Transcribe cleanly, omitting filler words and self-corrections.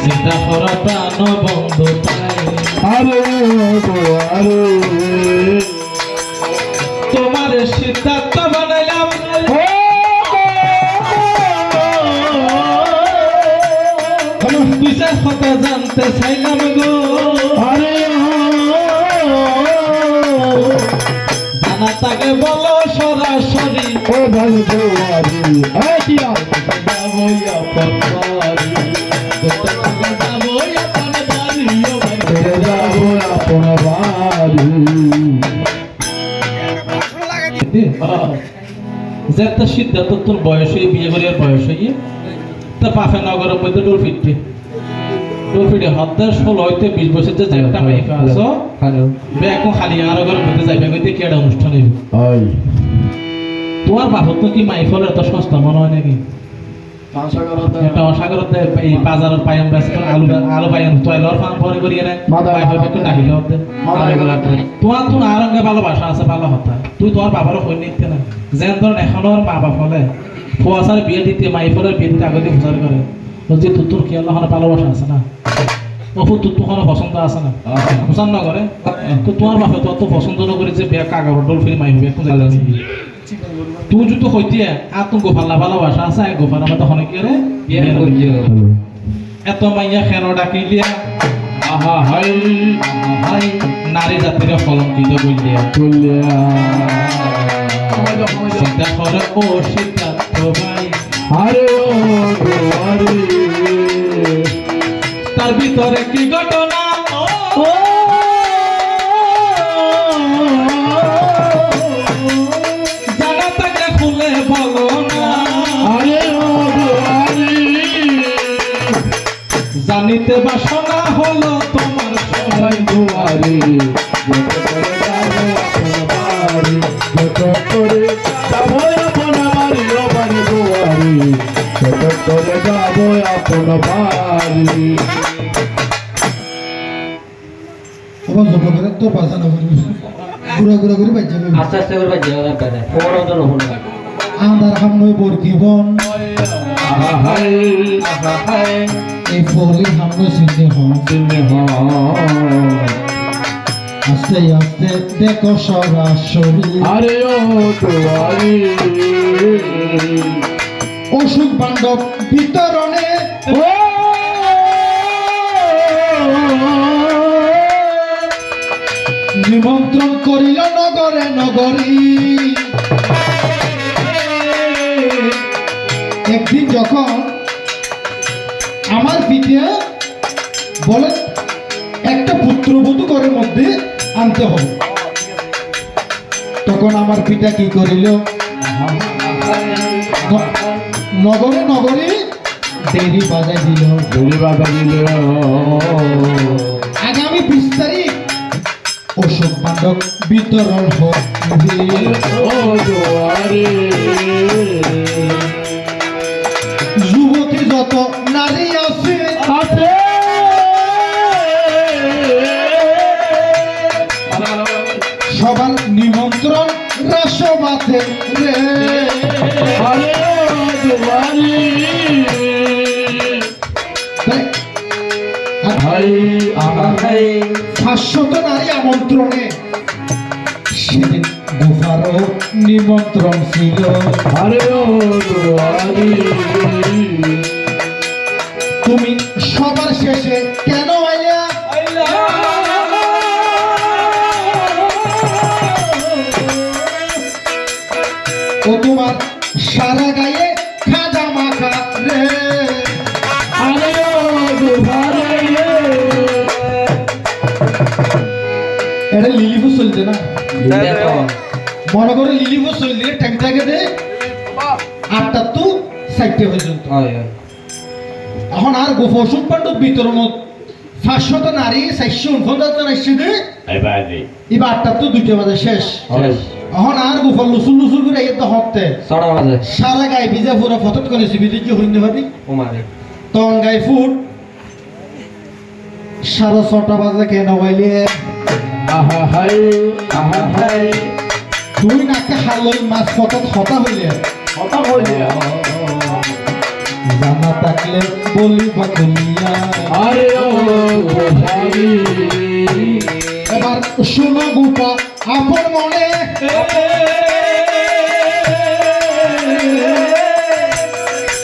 চিন্তা করা প্রাণ বন্ধ তোমার সিদ্ধান্ত বানাইলাম বিচার কথা জানতে চাইলাম গো জানা তাকে বলো সরাসরি ও ভালো যেটা সিদ্ধান্ত তোর বয়স হয়ে বিয়ে করিয়ার বয়স হয়ে তা পাফে নগরের মধ্যে ডলফিটে হদ্দার 16 হইতে 20 বছর যে একটা মাইফা আছো বে এখন খালি আর ঘরের মধ্যে যাইবে কইতে কি একটা অনুষ্ঠান হইবে তোমার বাপত কি মাইফল এত সস্তা মনে হয় নাকি এটা অসাগরতে এই বাজারের পায়াম বেশ আলু পায়াম তয়লর ফান পরে করিয়ে না মাইফল একটু ডাকিলে হতে তোমার তো আরঙ্গে ভালোবাসা আছে ভালো হতা তুই তোমার বাবারও হই নিতে না যেন ধরেন এখনো মা বাপ হলে ফুয়াশার বিয়ে দিতে মাইফলের বিয়ে দিতে আগে দিয়ে প্রচার করে বলছি তোর কি আল্লাহ ভালোবাসা আছে না অপু তোর তো কোনো পছন্দ আছে না পছন্দ না করে তো তোমার বাপে তো অত পছন্দ না করে যে বিয়া কাগজ ডল ফিরে মাই হবে এখন তুই যদি হইতে আর তুমি গোপাল্লা ভালোবাসা আছে গোপাল আমার তখন কি রে এত মাইয়া খেন ডাকিলিয়া আহা হাই হাই নারী জাতির কলঙ্কিত বললিয়া চিন্তা করে ও সিদ্ধার্থ ভাই তার ভিতরে কি ঘটনা জানা তাকে খুলে বলো না জানিতে বাসনা হলো তোমার সবাই দুয়ারে তো পাশা না ঘুরা ঘুরা করে বাচ্চা আস্তে আস্তে করে বাজে ওরা আন্দার হামনই বরকিবন এই ফলি হামনই সিনে আস্তে আস্তে দেখো সরাসরি অসুখ বান্ধব বিতরণে নিমন্ত্রণ করিল নগরে নগরী একদিন যখন আমার পিঠে বলে একটা পুত্রবধূ ঘরের মধ্যে আনতে হবে তখন আমার পিতা কি করিল নগরে নগরে দেরি বাজাই দিল আগামী 20 তারিখ অশোক পাণ্ডব বিতরণ যুবতী যত নারী আছে সবার নিমন্ত্রণ রাসবাতে রে 500 নারী আমন্ত্রণে সেদিন গোফারও নিমন্ত্রণ ছিল তুমি সবার শেষে কেন আইলা ও তোমার সারা গায়ে খাজা মাখা রে এটা লিলিপুর চলছে না মনে করে লিলিপুর চললে ট্যাংটাকে দে 8টা তো 60 পর্যন্ত এখন আর গোফসুক পাণ্ডব বিতরণ 500 নারী 449 জন আসছে দে এবার 8টা তো 2টা বাজে শেষ এখন আর গোফল লুসুল লুসুল করে এত হতে সারা গায়ে ভিজা পুরো ফটো করে সিবিতে কি হইতে পারি তখন গায়ে ফুট 6:30 বাজে কেন হইলে তুই নাকে হালই মাছ কত হতা হইলে জানা থাকলে বলি বাকুলিয়া আরে ও ভাবি এবার শোনো গোপা আপন মনে